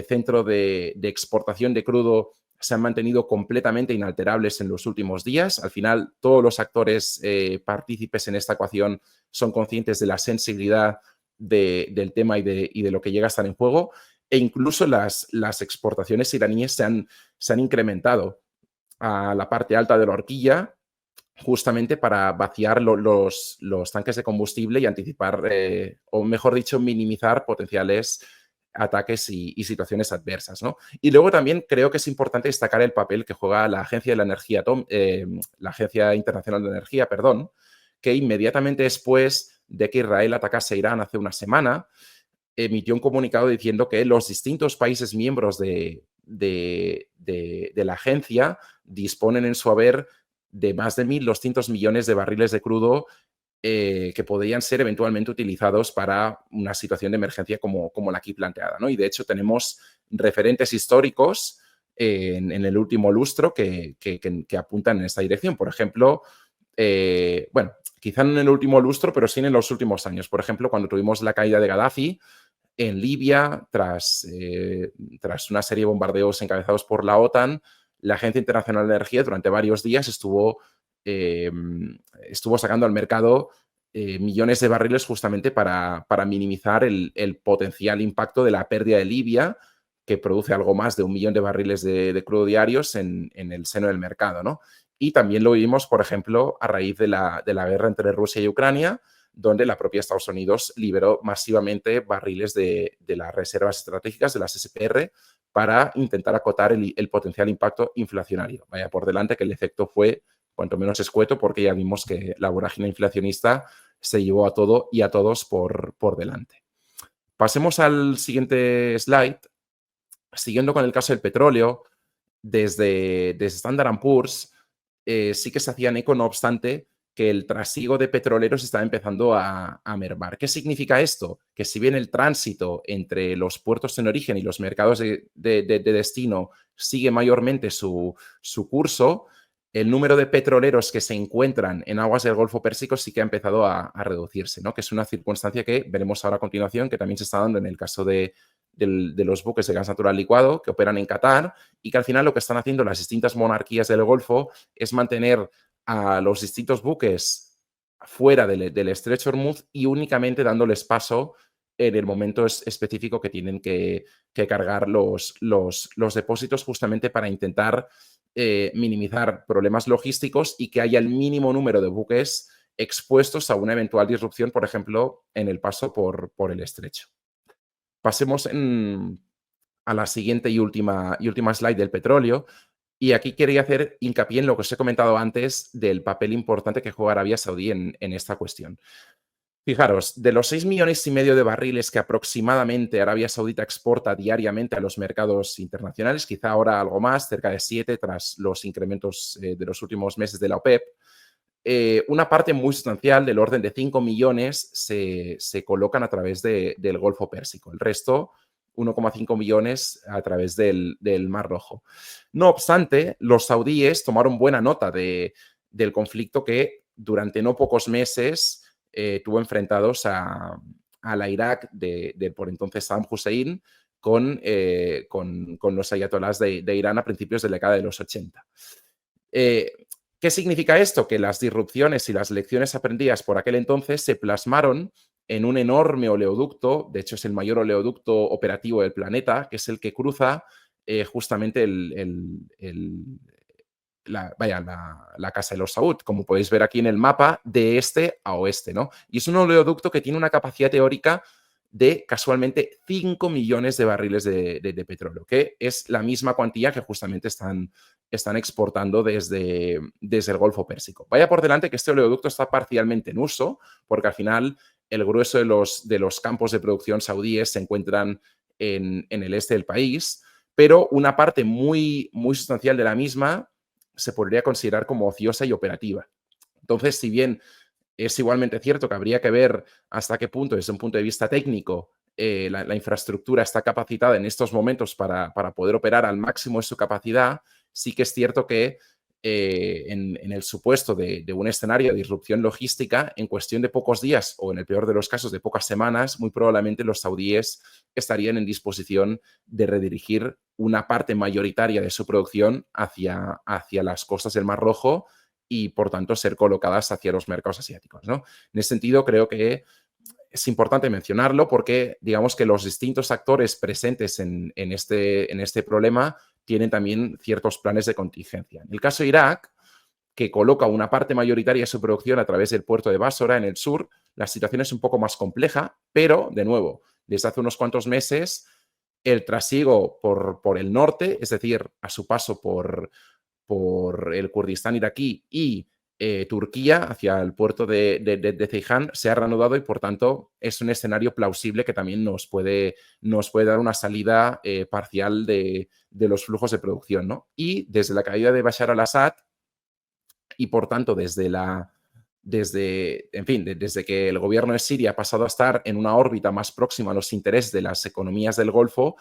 centro de exportación de crudo, se han mantenido completamente inalterables en los últimos días. Al final, todos los actores partícipes en esta ecuación son conscientes de la sensibilidad del tema y de lo que llega a estar en juego. E incluso las exportaciones iraníes se han incrementado a la parte alta de la horquilla justamente para vaciar los tanques de combustible y anticipar, o mejor dicho, minimizar potenciales ataques y situaciones adversas, ¿no? Y luego también creo que es importante destacar el papel que juega la Agencia de la Energía, la Agencia Internacional de Energía, perdón, que inmediatamente después de que Israel atacase a Irán hace una semana, emitió un comunicado diciendo que los distintos países miembros de la agencia disponen en su haber de más de 1.200 millones de barriles de crudo que podrían ser eventualmente utilizados para una situación de emergencia como la aquí planteada, ¿no? Y de hecho tenemos referentes históricos en el último lustro que apuntan en esta dirección. Por ejemplo, bueno, quizá no en el último lustro, pero sí en los últimos años. Por ejemplo, cuando tuvimos la caída de Gaddafi en Libia, tras una serie de bombardeos encabezados por la OTAN, la Agencia Internacional de Energía durante varios días estuvo sacando al mercado millones de barriles justamente para minimizar el potencial impacto de la pérdida de Libia, que produce algo más de 1 millón de barriles de crudo diarios en el seno del mercado, ¿no? Y también lo vimos, por ejemplo, a raíz de la guerra entre Rusia y Ucrania, donde la propia Estados Unidos liberó masivamente barriles de las reservas estratégicas, de las SPR, para intentar acotar el potencial impacto inflacionario. Vaya por delante que el efecto fue cuanto menos escueto, porque ya vimos que la vorágine inflacionista se llevó a todo y a todos por delante. Pasemos al siguiente slide. Siguiendo con el caso del petróleo, desde Standard Poor's sí que se hacían eco, no obstante, que el trasiego de petroleros está empezando a mermar. ¿Qué significa esto? Que si bien el tránsito entre los puertos en origen y los mercados de destino sigue mayormente su curso, el número de petroleros que se encuentran en aguas del Golfo Pérsico sí que ha empezado a reducirse, ¿no? Que es una circunstancia que veremos ahora a continuación, que también se está dando en el caso de los buques de gas natural licuado que operan en Qatar y que al final lo que están haciendo las distintas monarquías del Golfo es mantener a los distintos buques fuera del estrecho Hormuz y únicamente dándoles paso en el momento específico que tienen que cargar los depósitos, justamente para intentar minimizar problemas logísticos y que haya el mínimo número de buques expuestos a una eventual disrupción, por ejemplo, en el paso por el estrecho. Pasemos a la siguiente y última slide del petróleo. Y aquí quería hacer hincapié en lo que os he comentado antes del papel importante que juega Arabia Saudí en esta cuestión. Fijaros, de los 6,5 millones de barriles que aproximadamente Arabia Saudita exporta diariamente a los mercados internacionales, quizá ahora algo más, cerca de 7 tras los incrementos de los últimos meses de la OPEP, una parte muy sustancial, del orden de 5 millones, se colocan a través del Golfo Pérsico. El resto, 1,5 millones a través del Mar Rojo. No obstante, los saudíes tomaron buena nota del conflicto que durante no pocos meses tuvo enfrentados a la Irak de por entonces Saddam Hussein con los ayatolás de Irán a principios de la década de los 80. ¿Qué significa esto? Que las disrupciones y las lecciones aprendidas por aquel entonces se plasmaron en un enorme oleoducto, de hecho es el mayor oleoducto operativo del planeta, que es el que cruza justamente la Casa de los Saud, como podéis ver aquí en el mapa, de este a oeste, ¿no? Y es un oleoducto que tiene una capacidad teórica de casualmente 5 millones de barriles de petróleo, que es la misma cuantía que justamente están exportando desde el Golfo Pérsico. Vaya por delante que este oleoducto está parcialmente en uso, porque al final el grueso de los campos de producción saudíes se encuentran en el este del país, pero una parte muy, muy sustancial de la misma se podría considerar como ociosa y operativa. Entonces, si bien es igualmente cierto que habría que ver hasta qué punto, desde un punto de vista técnico, la infraestructura está capacitada en estos momentos para poder operar al máximo de su capacidad, sí que es cierto que en el supuesto de un escenario de disrupción logística, en cuestión de pocos días o en el peor de los casos de pocas semanas, muy probablemente los saudíes estarían en disposición de redirigir una parte mayoritaria de su producción hacia las costas del Mar Rojo y, por tanto, ser colocadas hacia los mercados asiáticos, ¿no? En ese sentido, creo que es importante mencionarlo porque, digamos que los distintos actores presentes en este problema tienen también ciertos planes de contingencia. En el caso de Irak, que coloca una parte mayoritaria de su producción a través del puerto de Básora en el sur, la situación es un poco más compleja, pero, de nuevo, desde hace unos cuantos meses, el trasiego por el norte, es decir, a su paso por el Kurdistán iraquí y Turquía hacia el puerto de Ceyhan se ha reanudado y, por tanto, es un escenario plausible que también nos puede dar una salida parcial de los flujos de producción, ¿no? Y desde la caída de Bashar al-Assad y, por tanto, desde en fin, desde que el gobierno de Siria ha pasado a estar en una órbita más próxima a los intereses de las economías del Golfo,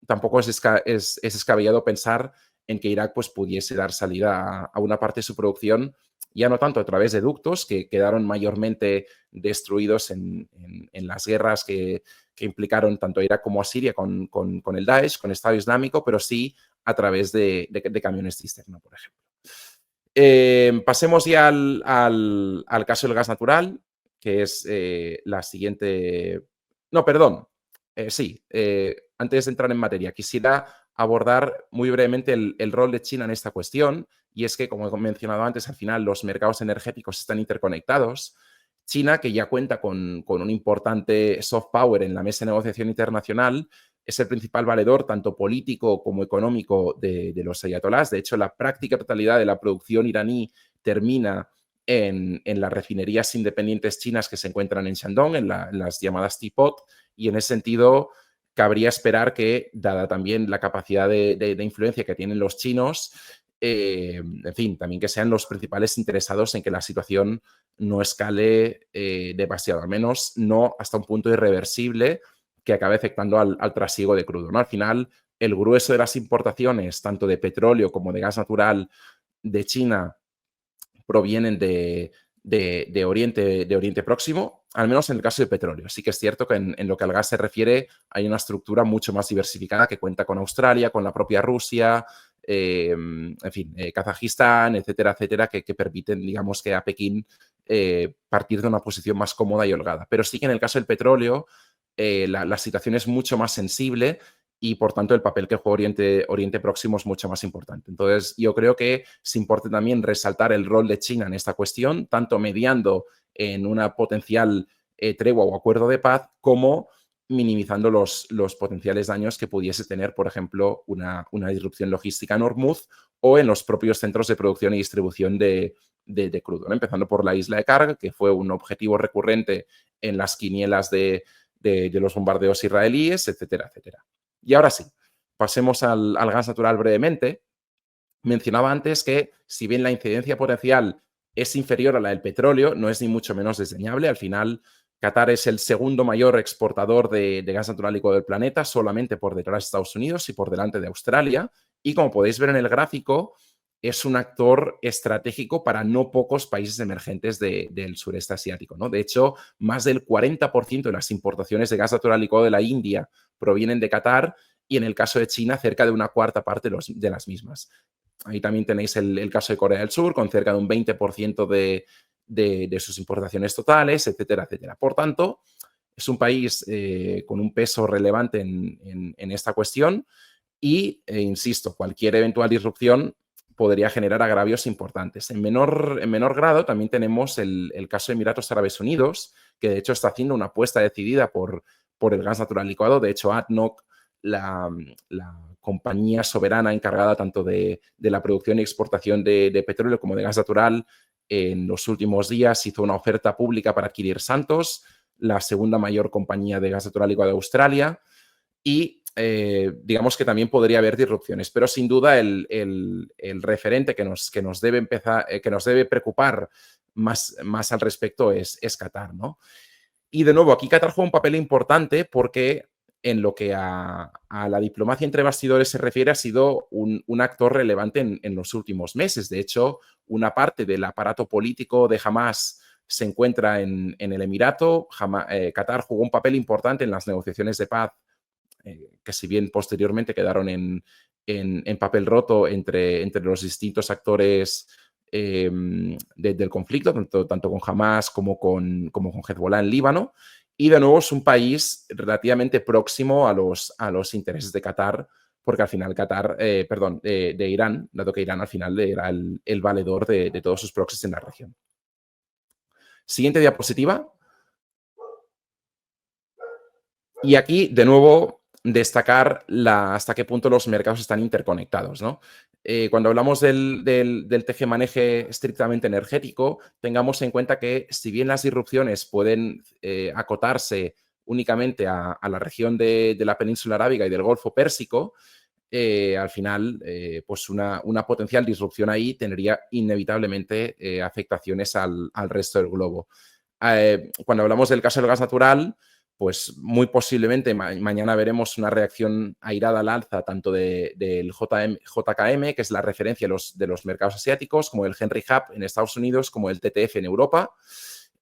tampoco es descabellado pensar en que Irak pues, pudiese dar salida a una parte de su producción, ya no tanto a través de ductos, que quedaron mayormente destruidos en las guerras que implicaron tanto a Irak como a Siria con el Daesh, con el Estado Islámico, pero sí a través de camiones cisterna, por ejemplo. Pasemos ya al caso del gas natural, que es la siguiente... No, perdón. Sí, antes de entrar en materia, quisiera abordar muy brevemente el rol de China en esta cuestión, y es que, como he mencionado antes, al final los mercados energéticos están interconectados. China, que ya cuenta con un importante soft power en la mesa de negociación internacional, es el principal valedor, tanto político como económico, de los ayatolás. De hecho, la práctica totalidad de la producción iraní termina en las refinerías independientes chinas que se encuentran en Shandong, en las llamadas teapot, y en ese sentido cabría esperar que, dada también la capacidad de influencia que tienen los chinos, en fin, también que sean los principales interesados en que la situación no escale demasiado, al menos no hasta un punto irreversible que acabe afectando al trasiego de crudo, ¿no? Al final, el grueso de las importaciones, tanto de petróleo como de gas natural de China, provienen de Oriente Próximo, al menos en el caso de petróleo. Sí que es cierto que en lo que al gas se refiere hay una estructura mucho más diversificada que cuenta con Australia, con la propia Rusia, en fin, Kazajistán, etcétera, etcétera, que permiten, digamos, que a Pekín partir de una posición más cómoda y holgada. Pero sí que en el caso del petróleo la situación es mucho más sensible y, por tanto, el papel que juega Oriente Próximo es mucho más importante. Entonces, yo creo que es importante también resaltar el rol de China en esta cuestión, tanto mediando en una potencial tregua o acuerdo de paz, como minimizando los potenciales daños que pudiese tener, por ejemplo, una disrupción logística en Hormuz o en los propios centros de producción y distribución de crudo, ¿no? Empezando por la isla de Karg, que fue un objetivo recurrente en las quinielas de los bombardeos israelíes, etcétera, etcétera. Y ahora sí, pasemos al gas natural brevemente. Mencionaba antes que, si bien la incidencia potencial es inferior a la del petróleo, no es ni mucho menos desdeñable. Al final, Qatar es el segundo mayor exportador de gas natural líquido del planeta, solamente por detrás de Estados Unidos y por delante de Australia. Y como podéis ver en el gráfico, es un actor estratégico para no pocos países emergentes del sureste asiático, ¿no? De hecho, más del 40% de las importaciones de gas natural licuado de la India provienen de Qatar, y en el caso de China, cerca de una cuarta parte de las mismas. Ahí también tenéis el caso de Corea del Sur, con cerca de un 20% de sus importaciones totales, etcétera, etcétera. Por tanto, es un país con un peso relevante en esta cuestión y, insisto, cualquier eventual disrupción podría generar agravios importantes. En menor grado también tenemos el caso de Emiratos Árabes Unidos, que de hecho está haciendo una apuesta decidida por el gas natural licuado. De hecho, ADNOC, la compañía soberana encargada tanto de la producción y exportación de petróleo como de gas natural, en los últimos días hizo una oferta pública para adquirir Santos, la segunda mayor compañía de gas natural licuado de Australia, y digamos que también podría haber disrupciones, pero sin duda el referente que nos debe preocupar más al respecto es Qatar, ¿no? Y de nuevo, aquí Qatar juega un papel importante porque, en lo que a la diplomacia entre bastidores se refiere, ha sido un actor relevante en los últimos meses. De hecho, una parte del aparato político de Hamas se encuentra en el Emirato. Qatar jugó un papel importante en las negociaciones de paz, que si bien posteriormente quedaron en papel roto entre los distintos actores del conflicto, tanto con Hamas como con Hezbollah en Líbano. Y de nuevo es un país relativamente próximo a los intereses de Qatar, porque al final de Irán, dado que Irán al final era el valedor de todos sus proxies en la región. Siguiente diapositiva. Y aquí, de nuevo, destacar hasta qué punto los mercados están interconectados, ¿no? Cuando hablamos del tejemaneje estrictamente energético, tengamos en cuenta que, si bien las disrupciones pueden acotarse únicamente a la región de la península arábiga y del Golfo Pérsico, al final, pues una potencial disrupción ahí tendría inevitablemente afectaciones al resto del globo. Cuando hablamos del caso del gas natural, pues muy posiblemente mañana veremos una reacción airada al alza tanto del JKM, que es la referencia de los mercados asiáticos, como el Henry Hub en Estados Unidos, como el TTF en Europa.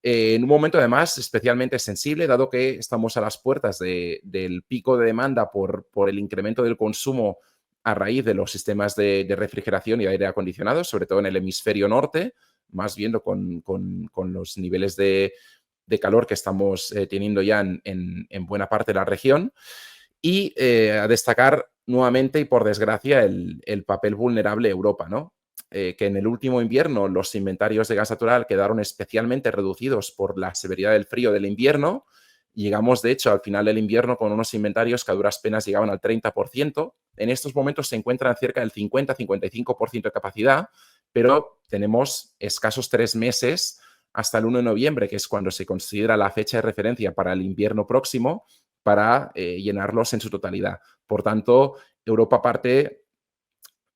En un momento, además, especialmente sensible, dado que estamos a las puertas del pico de demanda por el incremento del consumo a raíz de los sistemas de refrigeración y aire acondicionado, sobre todo en el hemisferio norte, más viendo con los niveles de calor que estamos teniendo ya en buena parte de la región. Y a destacar nuevamente y por desgracia el papel vulnerable de Europa, ¿no? Que en el último invierno los inventarios de gas natural quedaron especialmente reducidos por la severidad del frío del invierno. Llegamos, de hecho, al final del invierno con unos inventarios que a duras penas llegaban al 30%. En estos momentos se encuentran cerca del 50-55% de capacidad, pero tenemos escasos 3 meses hasta el 1 de noviembre, que es cuando se considera la fecha de referencia para el invierno próximo, para llenarlos en su totalidad. Por tanto, Europa parte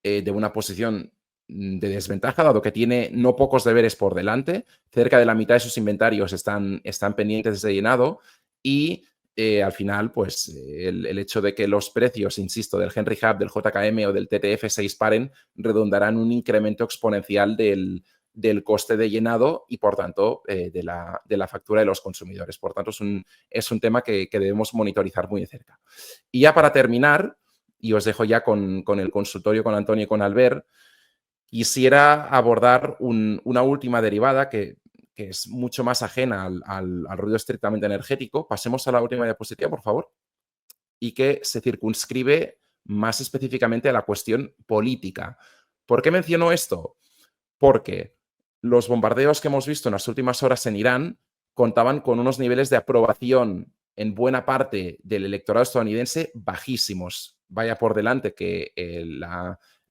de una posición de desventaja, dado que tiene no pocos deberes por delante. Cerca de la mitad de sus inventarios están pendientes de llenado y al final, pues el hecho de que los precios, insisto, del Henry Hub, del JKM o del TTF se disparen, redundará en un incremento exponencial del coste de llenado y, por tanto, de la factura de los consumidores. Por tanto, es un tema que debemos monitorizar muy de cerca. Y ya para terminar, y os dejo ya con el consultorio con Antonio y con Albert, quisiera abordar una última derivada que es mucho más ajena al ruido estrictamente energético. Pasemos a la última diapositiva, por favor, y que se circunscribe más específicamente a la cuestión política. ¿Por qué menciono esto? Porque los bombardeos que hemos visto en las últimas horas en Irán contaban con unos niveles de aprobación en buena parte del electorado estadounidense bajísimos. Vaya por delante que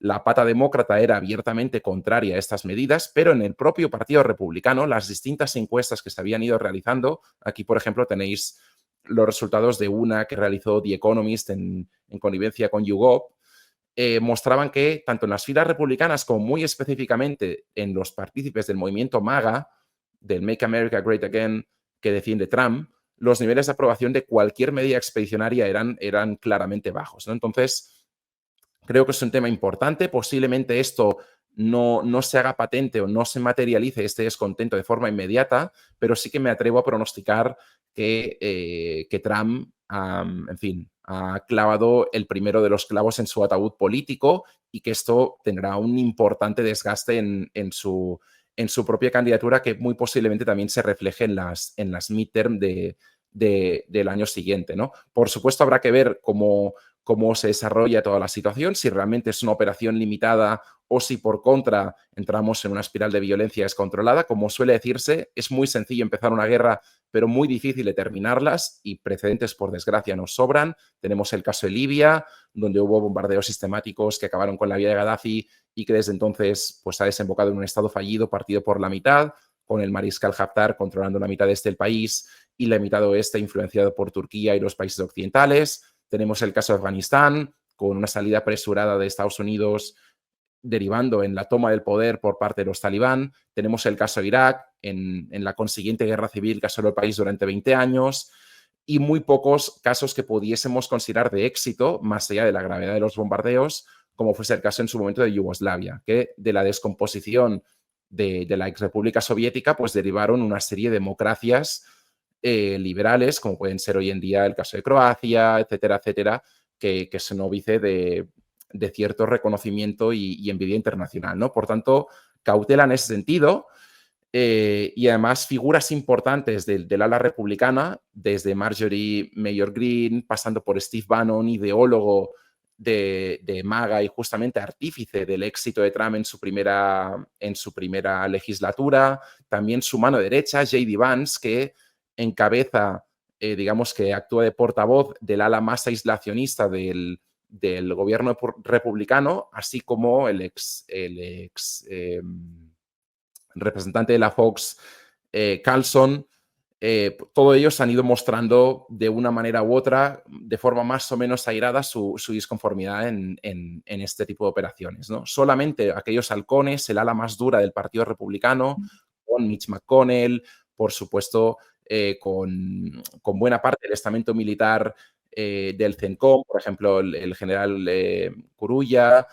la pata demócrata era abiertamente contraria a estas medidas, pero en el propio Partido Republicano, las distintas encuestas que se habían ido realizando, aquí por ejemplo tenéis los resultados de una que realizó The Economist en connivencia con YouGov, mostraban que tanto en las filas republicanas como muy específicamente en los partícipes del movimiento MAGA, del Make America Great Again, que defiende Trump, los niveles de aprobación de cualquier medida expedicionaria eran claramente bajos, ¿no? Entonces, creo que es un tema importante. Posiblemente esto no se haga patente o no se materialice este descontento de forma inmediata, pero sí que me atrevo a pronosticar que Trump, en fin, ha clavado el primero de los clavos en su ataúd político y que esto tendrá un importante desgaste en su propia candidatura, que muy posiblemente también se refleje en las midterm del año siguiente, ¿no? Por supuesto, habrá que ver cómo se desarrolla toda la situación, si realmente es una operación limitada o si por contra entramos en una espiral de violencia descontrolada. Como suele decirse, es muy sencillo empezar una guerra, pero muy difícil de terminarlas y precedentes, por desgracia, nos sobran. Tenemos el caso de Libia, donde hubo bombardeos sistemáticos que acabaron con la vida de Gaddafi y que desde entonces pues, ha desembocado en un estado fallido, partido por la mitad, con el mariscal Haftar controlando la mitad este del país y la mitad oeste influenciado por Turquía y los países occidentales. Tenemos el caso de Afganistán, con una salida apresurada de Estados Unidos derivando en la toma del poder por parte de los talibán. Tenemos el caso de Irak, en la consiguiente guerra civil que asoló el país durante 20 años y muy pocos casos que pudiésemos considerar de éxito, más allá de la gravedad de los bombardeos, como fuese el caso en su momento de Yugoslavia, que de la descomposición de la exrepública soviética, pues derivaron una serie de democracias liberales, como pueden ser hoy en día el caso de Croacia, etcétera, etcétera, que son óbice de cierto reconocimiento y envidia internacional, ¿no? Por tanto, cautela en ese sentido. Y además figuras importantes del ala republicana, desde Marjorie Mayor Greene, pasando por Steve Bannon, ideólogo de MAGA y justamente artífice del éxito de Trump en su primera legislatura. También su mano derecha, J.D. Vance, que encabeza, digamos que actúa de portavoz del ala más aislacionista del gobierno republicano, así como el ex representante de la Fox, Carlson, todos ellos han ido mostrando de una manera u otra, de forma más o menos airada, su disconformidad en este tipo de operaciones, ¿no? Solamente aquellos halcones, el ala más dura del Partido Republicano, con Mitch McConnell, por supuesto, con buena parte del estamento militar del CENTCOM, por ejemplo, el general Kuruya,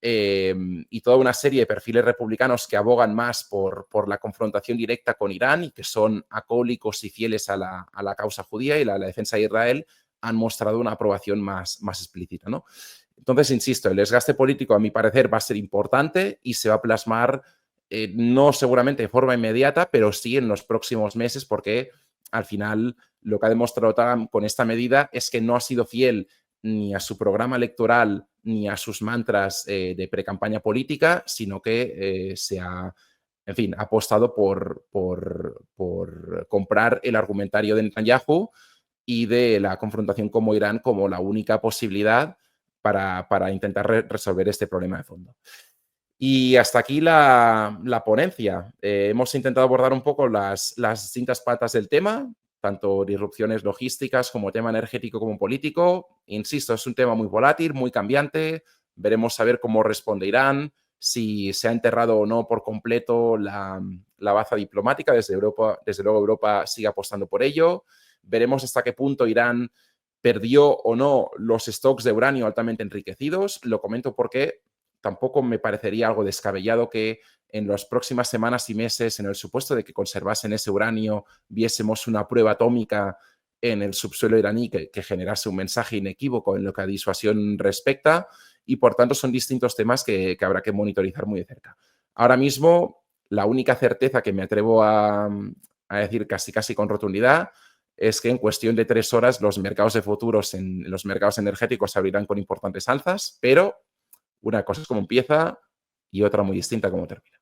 y toda una serie de perfiles republicanos que abogan más por la confrontación directa con Irán y que son acólicos y fieles a la causa judía y la defensa de Israel, han mostrado una aprobación más explícita, ¿no? Entonces, insisto, el desgaste político, a mi parecer, va a ser importante y se va a plasmar, no seguramente de forma inmediata, pero sí en los próximos meses, porque al final lo que ha demostrado Trump con esta medida es que no ha sido fiel ni a su programa electoral ni a sus mantras de precampaña política, sino que se ha, en fin, ha apostado por comprar el argumentario de Netanyahu y de la confrontación con Irán como la única posibilidad para intentar resolver este problema de fondo. Y hasta aquí la ponencia. Hemos intentado abordar un poco las distintas patas del tema, tanto disrupciones logísticas como tema energético como político. Insisto, es un tema muy volátil, muy cambiante. Veremos a ver cómo responde Irán, si se ha enterrado o no por completo la baza diplomática. Desde luego Europa sigue apostando por ello. Veremos hasta qué punto Irán perdió o no los stocks de uranio altamente enriquecidos. Lo comento porque tampoco me parecería algo descabellado que en las próximas semanas y meses, en el supuesto de que conservasen ese uranio, viésemos una prueba atómica en el subsuelo iraní que generase un mensaje inequívoco en lo que a disuasión respecta, y por tanto son distintos temas que habrá que monitorizar muy de cerca. Ahora mismo, la única certeza que me atrevo a decir casi con rotundidad es que en cuestión de 3 horas los mercados de futuros en los mercados energéticos se abrirán con importantes alzas, pero una cosa es cómo empieza y otra muy distinta cómo termina.